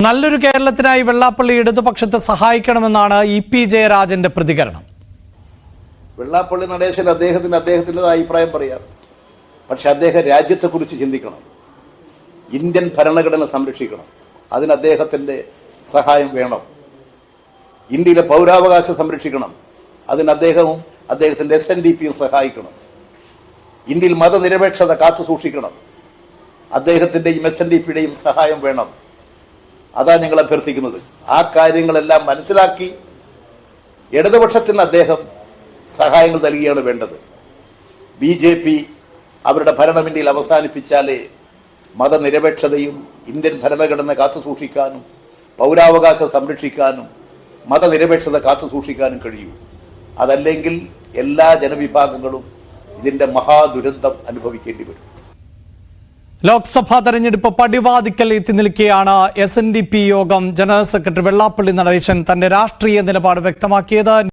നല്ലൊരു കേരളത്തിനായി വെള്ളാപ്പള്ളി ഇടതുപക്ഷത്തെ സഹായിക്കണമെന്നാണ് ഇ.പി. ജയരാജന്റെ പ്രതികരണം. വെള്ളാപ്പള്ളി നടേശൻ അദ്ദേഹത്തിൻ്റെതായ അഭിപ്രായം പറയാം. പക്ഷെ അദ്ദേഹം രാജ്യത്തെക്കുറിച്ച് ചിന്തിക്കണം, ഇന്ത്യൻ ഭരണഘടന സംരക്ഷിക്കണം. അതിന് അദ്ദേഹത്തിൻ്റെ സഹായം വേണം. ഇന്ത്യയിലെ പൗരാവകാശം സംരക്ഷിക്കണം. അതിന് അദ്ദേഹത്തിൻ്റെ SNDPയും സഹായിക്കണം. ഇന്ത്യയിൽ മതനിരപേക്ഷത കാത്തു സൂക്ഷിക്കണം. അദ്ദേഹത്തിൻ്റെയും SNDPയുടെയും സഹായം വേണം. അതാണ് ഞങ്ങൾ അഭ്യർത്ഥിക്കുന്നത്. ആ കാര്യങ്ങളെല്ലാം മനസ്സിലാക്കി ഇടതുപക്ഷത്തിന് അദ്ദേഹം സഹായങ്ങൾ നൽകുകയാണ് വേണ്ടത്. BJP അവരുടെ ഭരണം ഇന്ത്യയിൽ അവസാനിപ്പിച്ചാലേ മതനിരപേക്ഷതയും ഇന്ത്യൻ ഭരണഘടന കാത്തു സൂക്ഷിക്കാനും പൗരാവകാശം സംരക്ഷിക്കാനും മതനിരപേക്ഷത കാത്തു സൂക്ഷിക്കാനും കഴിയൂ. അതല്ലെങ്കിൽ എല്ലാ ജനവിഭാഗങ്ങളും ഇതിൻ്റെ മഹാദുരന്തം അനുഭവിക്കേണ്ടി വരും. ലോക്സഭാ തെരഞ്ഞെടുപ്പ് പടിവാതിക്കൽ എത്തി നിൽക്കെയാണ് SNDP യോഗം ജനറൽ സെക്രട്ടറി വെള്ളാപ്പള്ളി നടേശൻ തന്റെ രാഷ്ട്രീയ നിലപാട് വ്യക്തമാക്കിയത്.